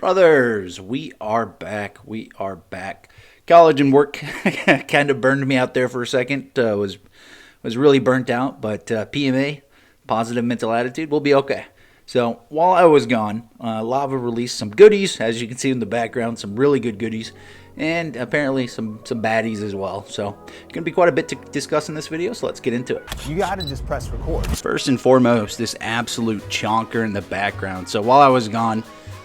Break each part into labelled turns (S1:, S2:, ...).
S1: Brothers, we are back. We are back. College and work kind of burned me out there for a second. Was really burnt out, but PMA, positive mental attitude, will be okay. So while I was gone, Lava released some goodies, as you can see in the background, some really good goodies, and apparently some baddies as well. So gonna be quite a bit to discuss in this video. So let's get into it.
S2: You gotta just press record.
S1: First and foremost, this absolute chonker in the background. So while I was gone,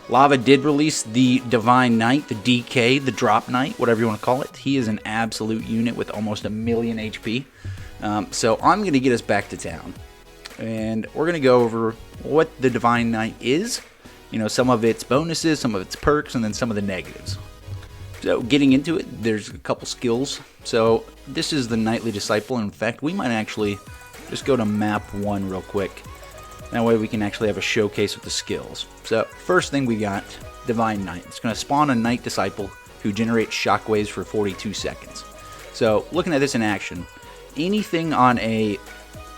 S1: Lava did release the Divine Knight, the DK, the Drop Knight, whatever you want to call it. He is an absolute unit with almost a million HP. So I'm going to get us back to town. And we're going to go over what the Divine Knight is. You know, some of its bonuses, some of its perks, and then some of the negatives. So getting into it, there's a couple skills. So this is the Knightly Disciple. In fact, we might actually just go to map 1 real quick. That way we can actually have a showcase of the skills. So first thing we got, Divine Knight. It's going to spawn a Knight Disciple who generates shockwaves for 42 seconds. So looking at this in action, anything on a,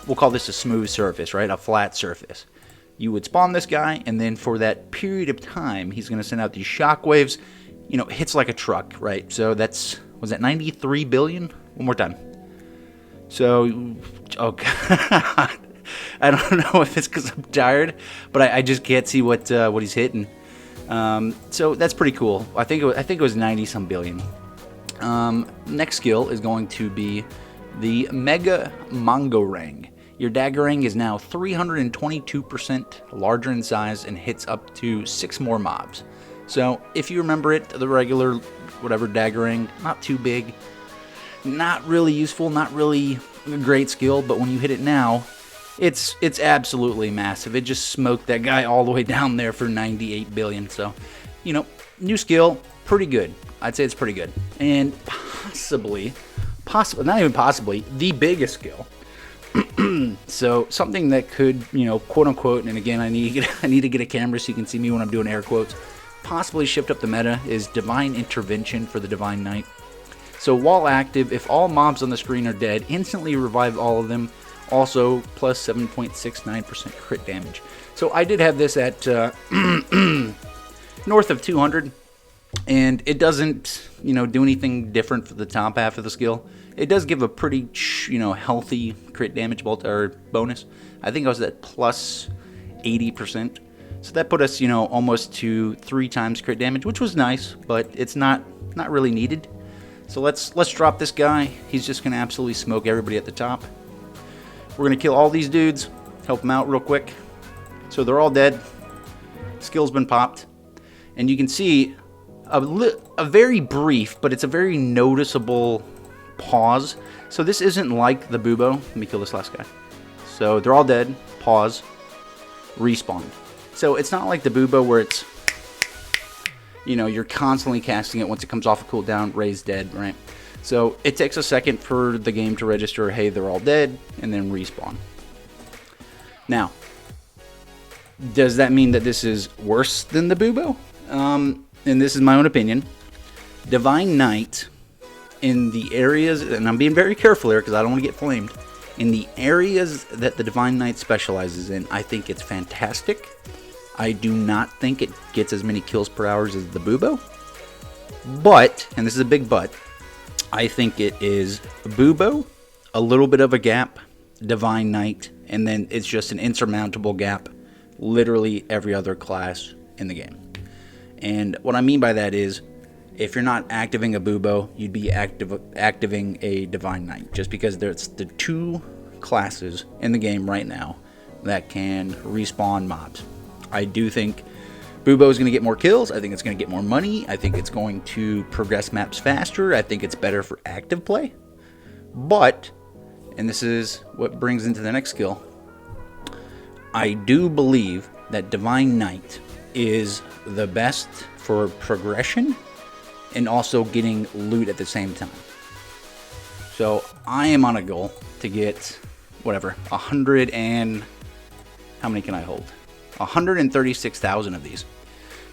S1: we'll call this a smooth surface, right? A flat surface. You would spawn this guy, and then for that period of time, he's going to send out these shockwaves. You know, hits like a truck, right? So that's, was that 93 billion? One more time. So, oh God. I don't know if it's because I'm tired, but I just can't see what he's hitting. So that's pretty cool. I think it was 90-some billion. Next skill is going to be the Mega Mangarang. Your Daggerang is now 322% larger in size and hits up to 6 more mobs. So if you remember it, the regular whatever Daggerang, not too big, not really useful, not really a great skill, but when you hit it now, it's absolutely massive. It just smoked that guy all the way down there for 98 billion. So, you know, new skill, pretty good. I'd say it's pretty good. And possibly, not even possibly, the biggest skill. So something that could, you know, quote unquote, and again, I need to get a camera so you can see me when I'm doing air quotes, possibly shift up the meta, is Divine Intervention for the Divine Knight. So while active, if all mobs on the screen are dead, instantly revive all of them. Also, plus 7.69% crit damage. So I did have this at north of 200, and it doesn't, you know, do anything different for the top half of the skill. It does give a pretty, you know, healthy crit damage bonus. I think I was at plus 80%. So that put us, you know, almost to 3 times crit damage, which was nice, but it's not really needed. So let's drop this guy. He's just gonna absolutely smoke everybody at the top. We're going to kill all these dudes, help them out real quick. So they're all dead. Skill's been popped. And you can see a very brief, but it's a very noticeable pause. So this isn't like the Bubo. Let me kill this last guy. So they're all dead. Pause. Respawn. So it's not like the Bubo where it's, you know, you're constantly casting it. Once it comes off a cooldown, Ray's dead, right? So it takes a second for the game to register, hey, they're all dead, and then respawn. Now, does that mean that this is worse than the Bubo? And this is my own opinion. Divine Knight, in the areas, and I'm being very careful here because I don't want to get flamed, in the areas that the Divine Knight specializes in, I think it's fantastic. I do not think it gets as many kills per hour as the Bubo. But, and this is a big but, I think it is Bubo, a little bit of a gap, Divine Knight, and then it's just an insurmountable gap, literally every other class in the game. And what I mean by that is, if you're not activating a Bubo, you'd be activating a Divine Knight, just because there's the 2 classes in the game right now that can respawn mobs. I do think Bubo is going to get more kills. I think it's going to get more money. I think it's going to progress maps faster. I think it's better for active play. But, and this is what brings into the next skill, I do believe that Divine Knight is the best for progression and also getting loot at the same time. So I am on a goal to get, whatever, 100 and, how many can I hold? 136,000 of these.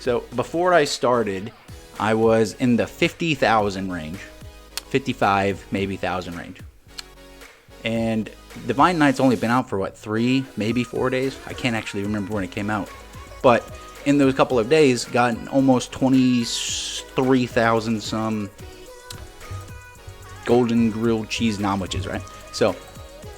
S1: So before I started, I was in the 50,000 range, 55 maybe thousand range. And Divine Knight's only been out for what, 3, maybe 4 days? I can't actually remember when it came out. But in those couple of days, got almost 23,000 some golden grilled cheese sandwiches, right? So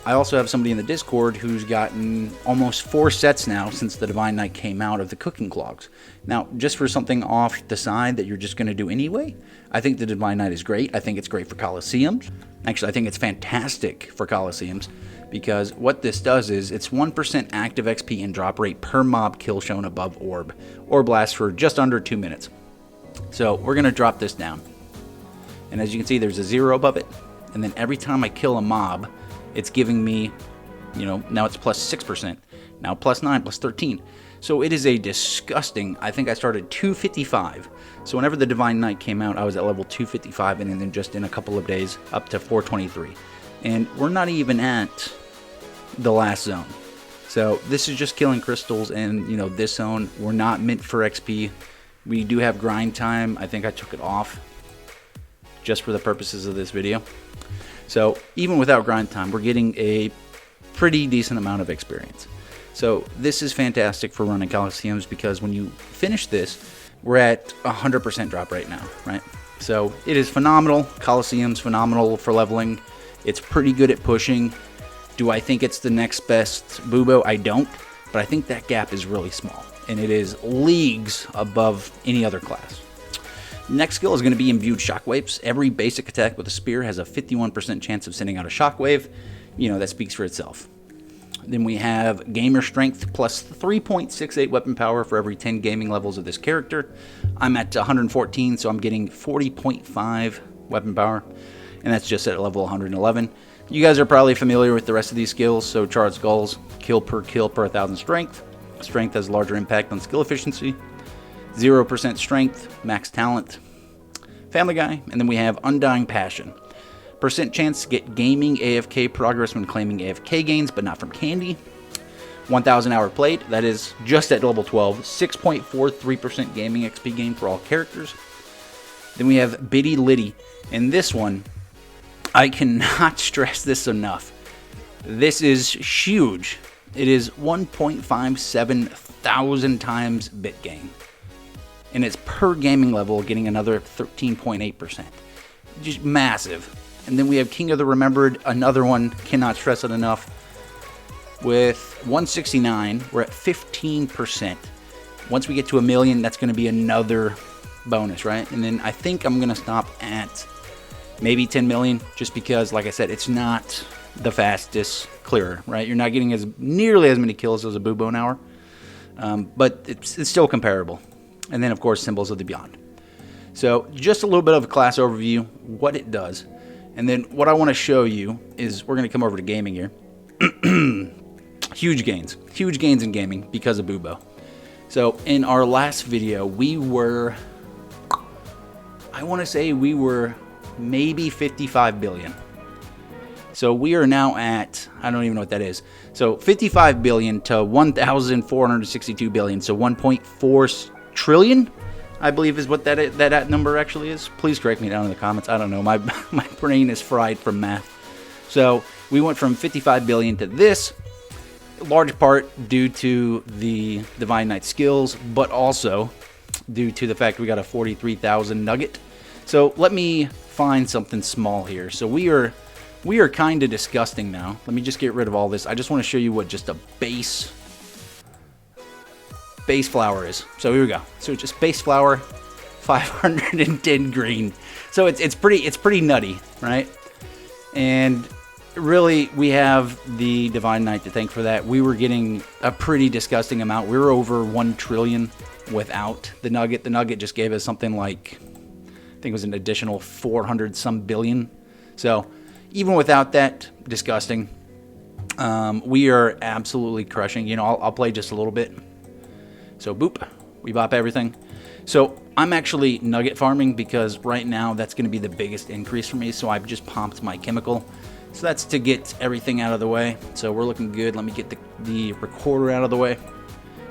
S1: I also have somebody in the Discord who's gotten almost 4 sets now since the Divine Knight came out of the cooking clogs. Now, just for something off the side that you're just going to do anyway, I think the Divine Knight is great. I think it's great for Coliseums. Actually, I think it's fantastic for Coliseums because what this does is it's 1% active XP and drop rate per mob kill shown above orb or blast for just under 2 minutes. So we're going to drop this down. And as you can see, there's a 0 above it. And then every time I kill a mob, it's giving me, now it's plus 6%. Now plus 9, plus 13. So it is a disgusting, I think I started 255. So whenever the Divine Knight came out, I was at level 255, and then just in a couple of days, up to 423. And we're not even at the last zone. So this is just killing crystals, and, this zone, we're not meant for XP. We do have grind time. I think I took it off just for the purposes of this video. So even without grind time, we're getting a pretty decent amount of experience. So this is fantastic for running Coliseums because when you finish this, we're at 100% drop rate now, right? So it is phenomenal. Coliseums, phenomenal for leveling. It's pretty good at pushing. Do I think it's the next best Bubo? I don't, but I think that gap is really small, and it is leagues above any other class. Next skill is going to be imbued shockwaves. Every basic attack with a spear has a 51% chance of sending out a shockwave. That speaks for itself. Then we have gamer strength plus 3.68 weapon power for every 10 gaming levels of this character. I'm at 114, so I'm getting 40.5 weapon power, and that's just at level 111. You guys are probably familiar with the rest of these skills. So charred skulls, kill per 1,000 strength. Strength has larger impact on skill efficiency. 0% strength, max talent, Family Guy, and then we have Undying Passion. Percent chance to get gaming AFK progress when claiming AFK gains, but not from candy. 1,000 hour played, that is just at level 12. 6.43% gaming XP gain for all characters. Then we have Biddy Liddy, and this one, I cannot stress this enough. This is huge. It is 1.57 thousand times bit gain. And it's per gaming level, getting another 13.8%. Just massive. And then we have King of the Remembered, another one, cannot stress it enough. With 169, we're at 15%. Once we get to 1 million, that's going to be another bonus, right? And then I think I'm going to stop at maybe 10 million, just because, like I said, it's not the fastest clearer, right? You're not getting nearly as many kills as a Bubo an hour, but it's still comparable. And then, of course, Symbols of the Beyond. So just a little bit of a class overview, what it does. And then what I want to show you is we're going to come over to gaming here. Huge gains in gaming because of Bubo. So in our last video, I want to say we were maybe 55 billion. So we are now at, I don't even know what that is. So 55 billion to 1,462 billion. So 1.4 trillion, I believe is what that number actually is. Please correct me down in the comments. I don't know. My brain is fried from math. So we went from 55 billion to this, large part due to the Divine Knight skills, but also due to the fact we got a 43,000 nugget. So let me find something small here. So we are kind of disgusting now. Let me just get rid of all this. I just want to show you what just a base flower is. So here we go. So just base flower, 510 green. So it's pretty nutty, right? And really, we have the Divine Knight to thank for that. We were getting a pretty disgusting amount. We were over 1 trillion without the nugget. The nugget just gave us something like, I think it was an additional 400 some billion. So even without that, disgusting. We are absolutely crushing. I'll play just a little bit. So boop, we bop everything. So I'm actually nugget farming because right now that's going to be the biggest increase for me. So I've just pumped my chemical. So that's to get everything out of the way. So we're looking good. Let me get the recorder out of the way.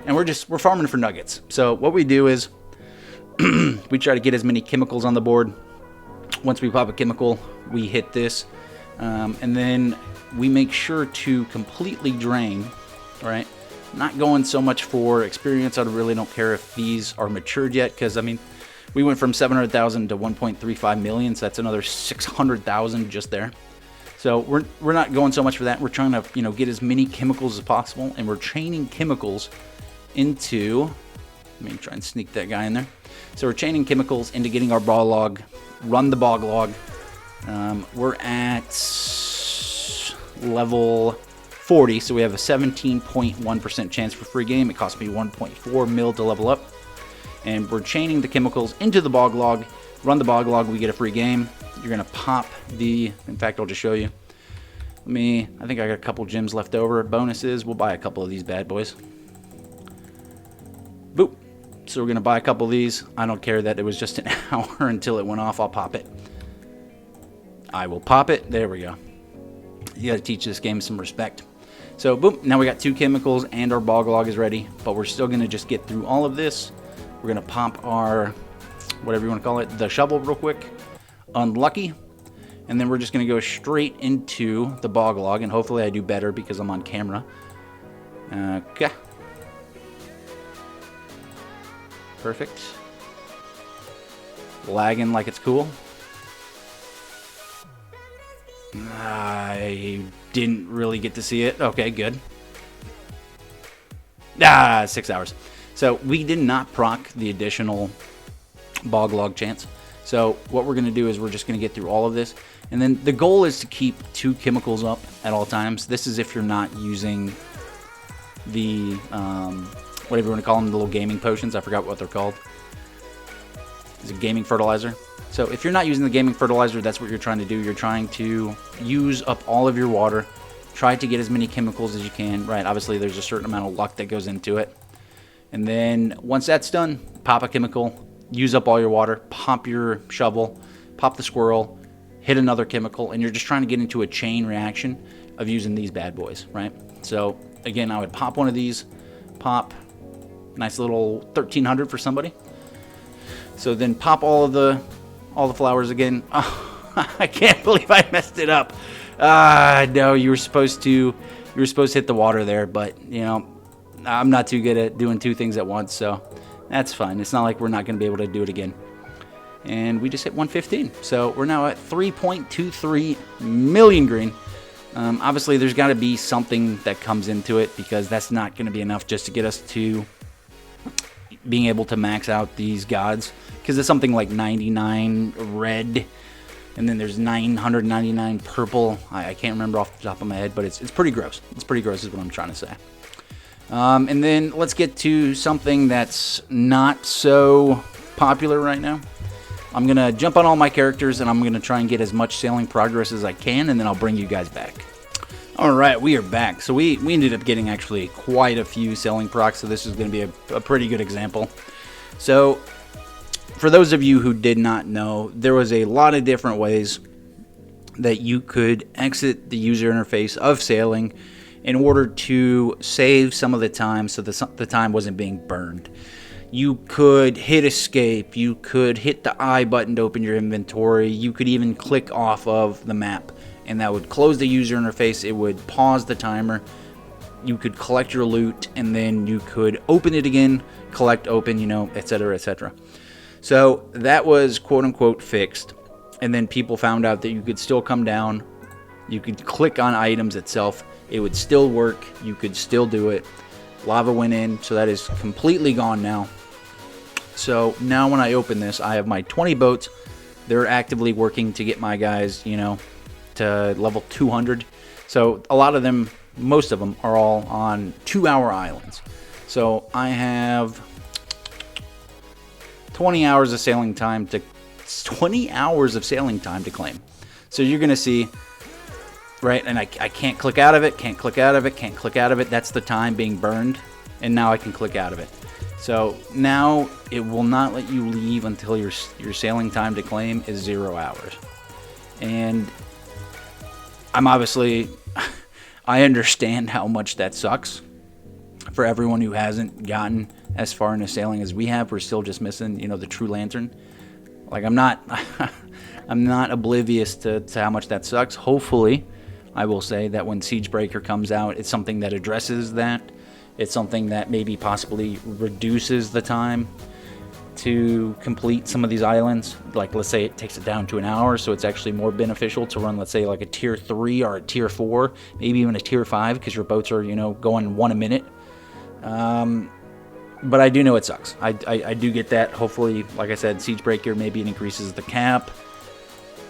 S1: And we're farming for nuggets. So what we do is we try to get as many chemicals on the board. Once we pop a chemical, we hit this. And then we make sure to completely drain, right? Not going so much for experience. I really don't care if these are matured yet, because I mean, we went from 700,000 to 1.35 million, so that's another 600,000 just there. So we're not going so much for that. We're trying to, you know, get as many chemicals as possible, and we're chaining chemicals into. Let me try and sneak that guy in there. So we're chaining chemicals into getting our bog log. Run the bog log. We're at level 40, so we have a 17.1% chance for free game. It cost me 1.4 mil to level up. And we're chaining the chemicals into the bog log. Run the bog log, we get a free game. You're going to pop the... In fact, I'll just show you. I think I got a couple gems left over. Bonuses, we'll buy a couple of these bad boys. Boop. So we're going to buy a couple of these. I don't care that it was just an hour until it went off. I'll pop it. I will pop it. There we go. You got to teach this game some respect. So, boom. Now we got 2 chemicals and our bog log is ready. But we're still going to just get through all of this. We're going to pop our, whatever you want to call it, the shovel real quick. Unlucky. And then we're just going to go straight into the bog log. And hopefully I do better because I'm on camera. Okay. Perfect. Lagging like it's cool. I didn't really get to see it. Okay, good. 6 hours. So we did not proc the additional bog log chance. So what we're going to do is we're just going to get through all of this. And then the goal is to keep 2 chemicals up at all times. This is if you're not using the, whatever you want to call them, the little gaming potions. I forgot what they're called. Is it gaming fertilizer? So if you're not using the gaming fertilizer, that's what you're trying to do. You're trying to use up all of your water. Try to get as many chemicals as you can. Right, obviously there's a certain amount of luck that goes into it. And then once that's done, pop a chemical, use up all your water, pop your shovel, pop the squirrel, hit another chemical, and you're just trying to get into a chain reaction of using these bad boys, right? So again, I would pop one of these, pop, nice little 1300 for somebody. So then pop all the flowers again. Oh, I can't believe I messed it up. No, you were supposed to hit the water there, but you know, I'm not too good at doing 2 things at once, so that's fine. It's not like we're not going to be able to do it again. And we just hit 115. So we're now at 3.23 million green. Obviously, there's got to be something that comes into it, because that's not going to be enough just to get us to being able to max out these gods. Because it's something like 99 red, and then there's 999 purple. I can't remember off the top of my head, but it's pretty gross. It's pretty gross is what I'm trying to say. And then let's get to something that's not so popular right now. I'm going to jump on all my characters, and I'm going to try and get as much sailing progress as I can, and then I'll bring you guys back. Alright, we are back. So we ended up getting actually quite a few sailing procs, so this is going to be a pretty good example. So, for those of you who did not know, there was a lot of different ways that you could exit the user interface of sailing in order to save some of the time so the time wasn't being burned. You could hit escape, you could hit the I button to open your inventory, you could even click off of the map, and that would close the user interface. It would pause the timer. You could collect your loot, and then you could open it again, collect, open, you know, etc., etc. So that was quote-unquote fixed, and then people found out that you could still come down, you could click on items itself, it would still work, you could still do it. Lava went in, so that is completely gone now. So now when I open this, I have my 20 boats. They're actively working to get my guys, you know, to level 200. So a lot of them, most of them, are all on 2-hour islands. So I have 20 hours of sailing time to 20 hours of sailing time to claim. So you're gonna see, right? And I can't click out of it, can't click out of it, can't click out of it. That's the time being burned, and now I can click out of it. So now it will not let you leave until your sailing time to claim is 0 hours. And I'm obviously, I understand how much that sucks for everyone who hasn't gotten as far into sailing as we have. We're still just missing, you know, the true lantern. Like, I'm not oblivious to how much that sucks. Hopefully, I will say that when Siegebreaker comes out, it's something that addresses that, It's something that maybe possibly reduces the time to complete some of these islands. Like, let's say it takes it down to an hour, so it's actually more beneficial to run, let's say, like a tier 3 or a tier 4, maybe even a tier 5, because your boats are, you know, going 1 a minute. But I do know it sucks. I do get that. Hopefully, like I said, Siegebreaker, maybe it increases the cap.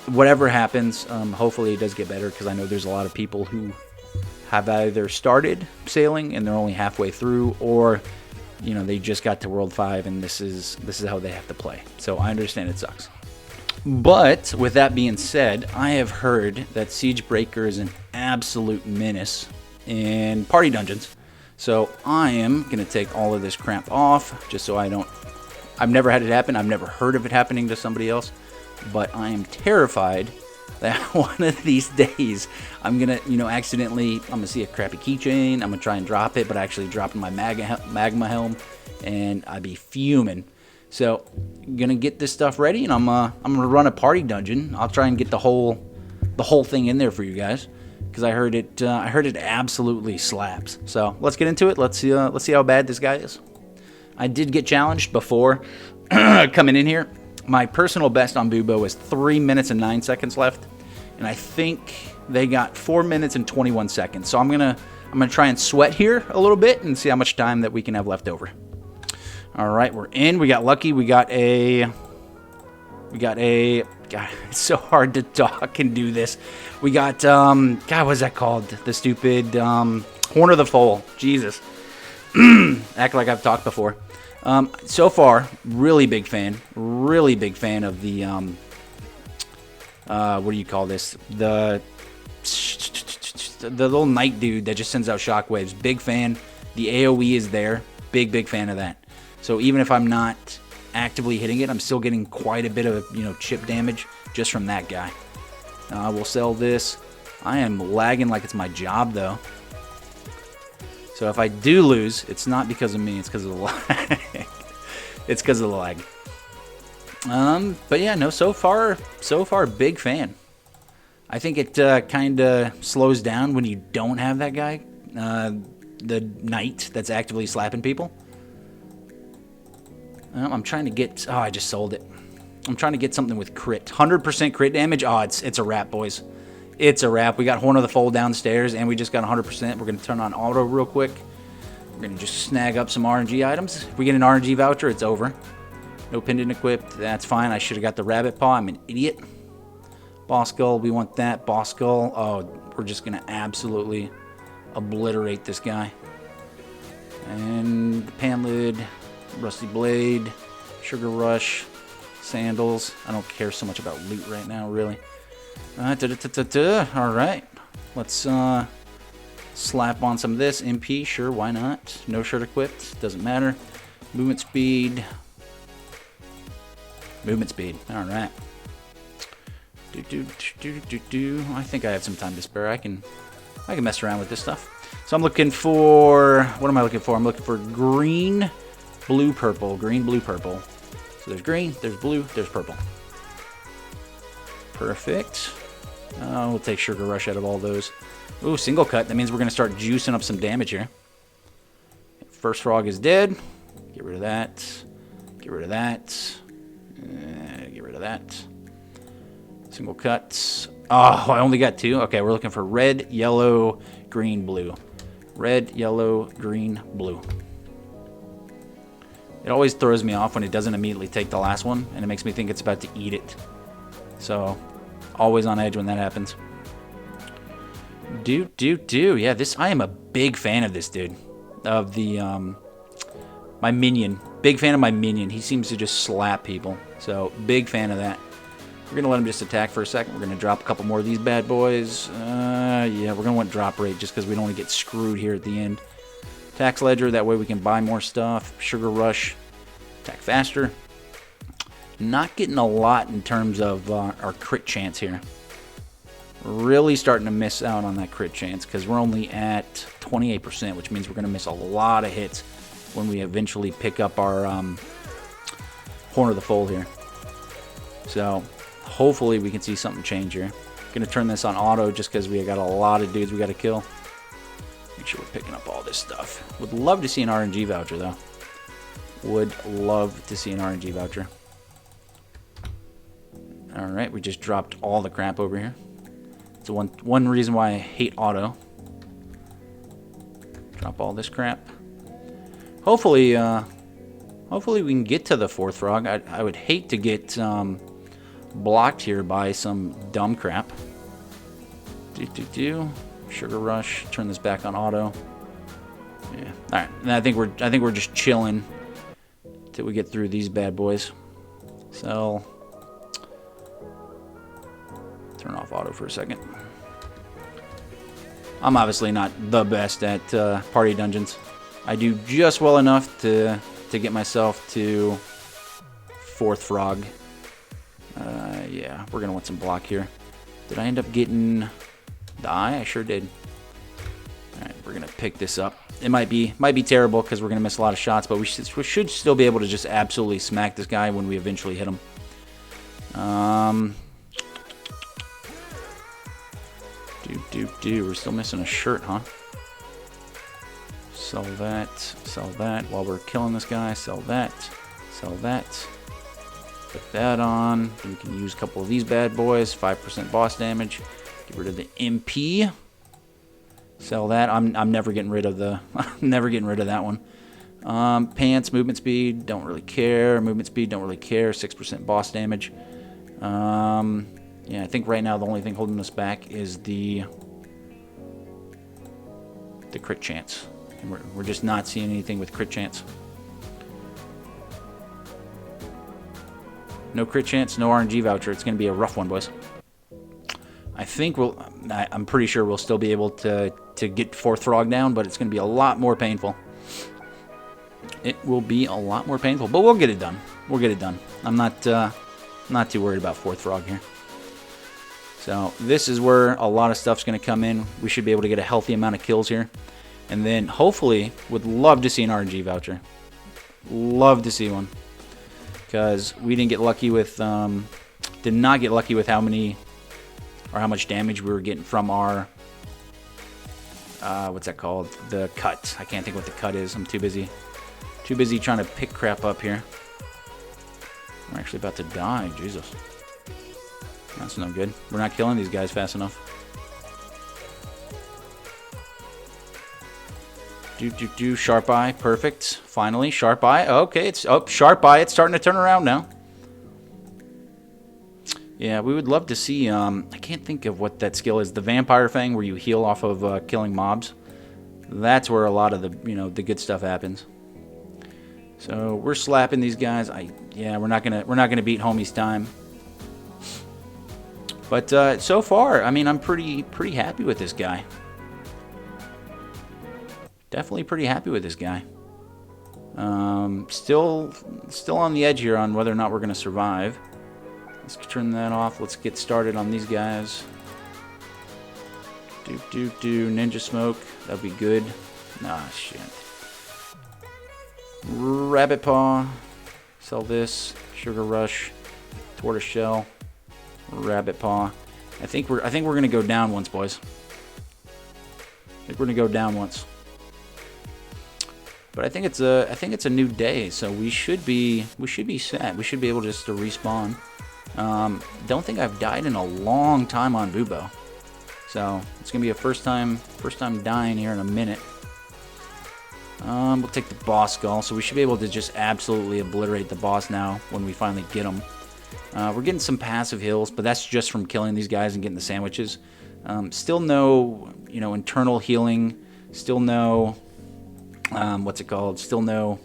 S1: Whatever happens, hopefully it does get better, because I know there's a lot of people who have either started sailing and they're only halfway through, or you know, they just got to World 5 and this is how they have to play. So I understand it sucks. But with that being said, I have heard that Siegebreaker is an absolute menace in party dungeons. So I am going to take all of this crap off just so I don't... I've never had it happen. I've never heard of it happening to somebody else. But I am terrified that one of these days I'm going to, you know, accidentally, I'm going to see a crappy keychain. I'm going to try and drop it, but I actually dropped my magma helm and I'd be fuming. So I'm going to get this stuff ready and I'm going to run a party dungeon. I'll try and get the whole thing in there for you guys, because I heard it absolutely slaps. So let's get into it. Let's see how bad this guy is. I did get challenged before coming in here. My personal best on Bubo was 3 minutes and 9 seconds left, and I think they got 4 minutes and 21 seconds. So I'm gonna try and sweat here a little bit and see how much time that we can have left over. All right, we're in. We got lucky. We got a. God, it's so hard to talk and do this. We got God, what's that called? The stupid Horn of the Foal. Jesus, act like I've talked before. So far, really big fan of the, what do you call this? The little knight dude that just sends out shockwaves. Big fan. The AoE is there. Big fan of that. So even if I'm not actively hitting it, I'm still getting quite a bit of, you know, chip damage just from that guy. We'll sell this. I am lagging like it's my job, though. So if I do lose, it's not because of me, it's because of the lag. It's because of the lag. But yeah, no, so far, big fan. I think it kind of slows down when you don't have that guy, the knight that's actively slapping people. I'm trying to get, oh, I just sold it. I'm trying to get something with crit. 100% crit damage, oh, it's a wrap, boys. It's a wrap. We got Horn of the Foal downstairs, and we just got 100%. We're going to turn on auto real quick. We're going to just snag up some RNG items. If we get an RNG voucher, it's over. No pendant equipped. That's fine. I should have got the rabbit paw. I'm an idiot. Boss skull, we want that. Boss skull. Oh, we're just going to absolutely obliterate this guy. And pan lid, rusty blade, sugar rush, sandals. I don't care so much about loot right now, really. Alright, let's slap on some of this. MP, sure, why not? No shirt equipped, doesn't matter. Movement speed. Alright. I think I have some time to spare. I can mess around with this stuff. So I'm looking for, what am I looking for? I'm looking for green, blue, purple. Green, blue, purple. So there's green, there's blue, there's purple. Perfect. We'll take Sugar Rush out of all those. Ooh, single cut. That means we're going to start juicing up some damage here. First frog is dead. Get rid of that. Get rid of that. Get rid of that. Single cuts. Oh, I only got 2. Okay, we're looking for red, yellow, green, blue. Red, yellow, green, blue. It always throws me off when it doesn't immediately take the last one, and it makes me think it's about to eat it. So, always on edge when that happens. Yeah, this, I am a big fan of this dude. Of the, my minion. Big fan of my minion. He seems to just slap people. So, big fan of that. We're going to let him just attack for a second. We're going to drop a couple more of these bad boys. Yeah, we're going to want drop rate just because we don't want to get screwed here at the end. Tax ledger, that way we can buy more stuff. Sugar rush, attack faster. Not getting a lot in terms of our crit chance here. Really starting to miss out on that crit chance because we're only at 28%, which means we're going to miss a lot of hits when we eventually pick up our Horn of the Foal here. So hopefully we can see something change here. Going to turn this on auto just because we got a lot of dudes we got to kill. Make sure we're picking up all this stuff. Would love to see an RNG voucher, though. Would love to see an RNG voucher. Alright, we just dropped all the crap over here. It's one reason why I hate auto. Drop all this crap. Hopefully, hopefully we can get to the 4th frog. I would hate to get blocked here by some dumb crap. Sugar rush. Turn this back on auto. Yeah. All right. And I think we're just chilling till we get through these bad boys. So turn off auto for a second. I'm obviously not the best at party dungeons. I do just well enough to get myself to 4th frog. Yeah, we're gonna want some block here. Did I end up getting the eye? I sure did. All right, we're gonna pick this up. It might be terrible because we're gonna miss a lot of shots, but we should still be able to just absolutely smack this guy when we eventually hit him. We're still missing a shirt, huh? Sell that while we're killing this guy. Sell that. Put that on. We can use a couple of these bad boys. 5% boss damage. Get rid of the MP. Sell that. I'm never getting rid of the. I'm never getting rid of that one. Pants, movement speed, don't really care. Movement speed, don't really care. 6% boss damage. Yeah, I think right now the only thing holding us back is the crit chance. And we're just not seeing anything with crit chance. No crit chance, no RNG voucher. It's going to be a rough one, boys. I think I'm pretty sure we'll still be able to get 4th frog down, but it's going to be a lot more painful. It will be a lot more painful, but we'll get it done. We'll get it done. I'm not too worried about 4th frog here. So this is where a lot of stuff's going to come in. We should be able to get a healthy amount of kills here. And then hopefully, would love to see an RNG voucher. Love to see one. Because we didn't get lucky with, did not get lucky with how many, or how much damage we were getting from our, what's that called? The cut. I can't think what the cut is. I'm too busy trying to pick crap up here. We're actually about to die. Jesus. That's no good. We're not killing these guys fast enough. Sharp eye. Perfect. Finally, sharp eye. Okay, it's sharp eye. It's starting to turn around now. Yeah, we would love to see. I can't think of what that skill is. The vampire thing, where you heal off of killing mobs. That's where a lot of the the good stuff happens. So we're slapping these guys. Yeah, we're not gonna beat homie's time. But so far, I mean, I'm pretty happy with this guy. Definitely pretty happy with this guy. Still on the edge here on whether or not we're gonna survive. Let's turn that off. Let's get started on these guys. Ninja smoke. That'd be good. Nah, shit. Rabbit paw. Sell this. Sugar rush. Tortoise shell. Rabbit paw. I think we're gonna go down once, boys. I think we're gonna go down once. But I think it's a new day, so we should be set. We should be able just to respawn. Don't think I've died in a long time on Bubo, so it's gonna be a first time dying here in a minute. We'll take the boss skull, so we should be able to just absolutely obliterate the boss now when we finally get him. We're getting some passive heals, but that's just from killing these guys and getting the sandwiches. Still no, internal healing. Still no, what's it called? Still no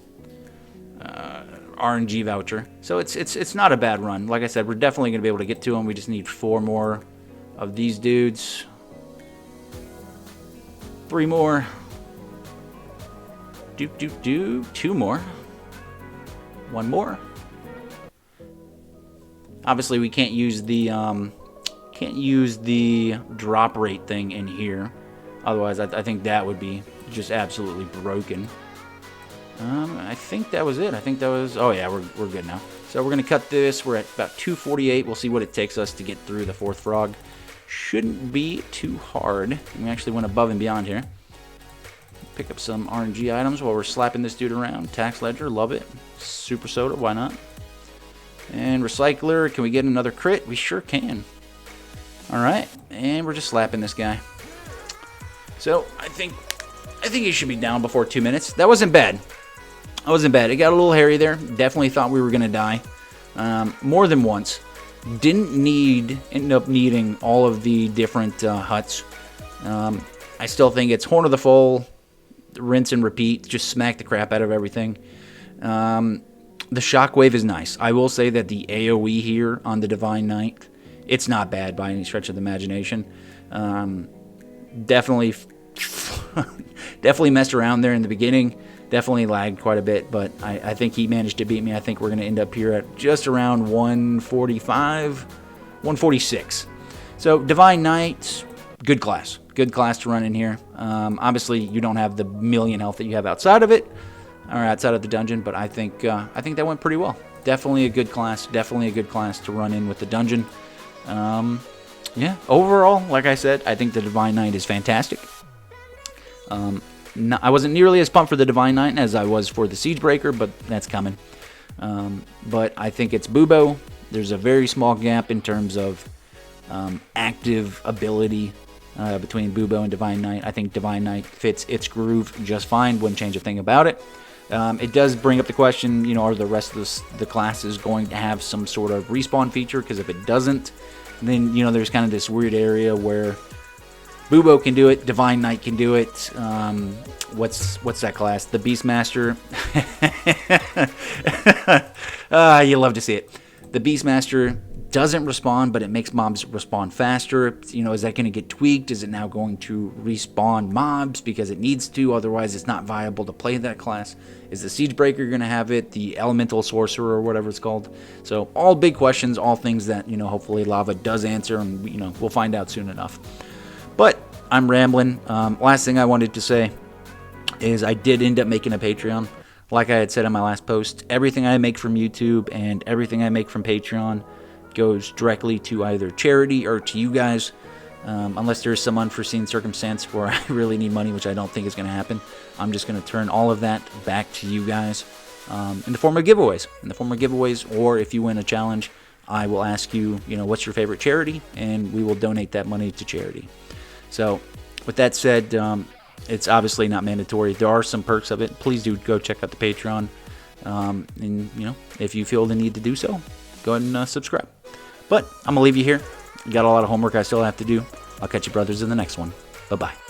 S1: RNG voucher. So it's not a bad run. Like I said, we're definitely going to be able to get to them. We just need 4 more of these dudes. 3 more. 2 more. 1 more. Obviously, we can't use the drop rate thing in here. Otherwise, I think that would be just absolutely broken. I think that was it. I think that was... Oh, yeah, we're good now. So we're going to cut this. We're at about 248. We'll see what it takes us to get through the 4th frog. Shouldn't be too hard. We actually went above and beyond here. pick up some RNG items while we're slapping this dude around. Tax Ledger, love it. Super Soda, why not? And Recycler, can we get another crit? We sure can. Alright, and we're just slapping this guy. So, I think he should be down before 2 minutes. That wasn't bad. That wasn't bad. It got a little hairy there. Definitely thought we were going to die. More than once. Ended up needing all of the different huts. I still think it's Horn of the Foal, rinse and repeat. Just smack the crap out of everything. The Shockwave is nice. I will say that the AoE here on the Divine Knight, it's not bad by any stretch of the imagination. Definitely messed around there in the beginning. Definitely lagged quite a bit, but I think he managed to beat me. I think we're going to end up here at just around 145, 146. So Divine Knight, good class. Good class to run in here. Obviously, you don't have the million health that you have outside of it, or outside of the dungeon, but I think that went pretty well. Definitely a good class. Definitely a good class to run in with the dungeon. Yeah, overall, like I said, I think the Divine Knight is fantastic. I wasn't nearly as pumped for the Divine Knight as I was for the Siegebreaker, but that's coming. But I think it's Bubo. There's a very small gap in terms of active ability between Bubo and Divine Knight. I think Divine Knight fits its groove just fine. Wouldn't change a thing about it. It does bring up the question, you know, are the rest of the classes going to have some sort of respawn feature? Because if it doesn't, then, you know, there's kind of this weird area where Bubo can do it, Divine Knight can do it. What's that class? The Beastmaster. You love to see it. The Beastmaster doesn't respawn, but it makes mobs respawn faster. You know, is that going to get tweaked? Is it now going to respawn mobs because it needs to? Otherwise, it's not viable to play that class. Is the Siegebreaker going to have it? The Elemental Sorcerer or whatever it's called? So, all big questions, all things that, you know, hopefully Lava does answer, and, you know, we'll find out soon enough. But I'm rambling. Last thing I wanted to say is I did end up making a Patreon. Like I had said in my last post, everything I make from YouTube and everything I make from Patreon goes directly to either charity or to you guys, unless there's some unforeseen circumstance where I really need money, which I don't think is going to happen. I'm just going to turn all of that back to you guys in the form of giveaways. Or if you win a challenge, I will ask you, you know, what's your favorite charity, and we will donate that money to charity. So, with that said, it's obviously not mandatory. There are some perks of it. Please do go check out the Patreon. And, you know, if you feel the need to do so, go ahead and subscribe. But I'm going to leave you here. Got a lot of homework I still have to do. I'll catch you brothers in the next one. Bye-bye.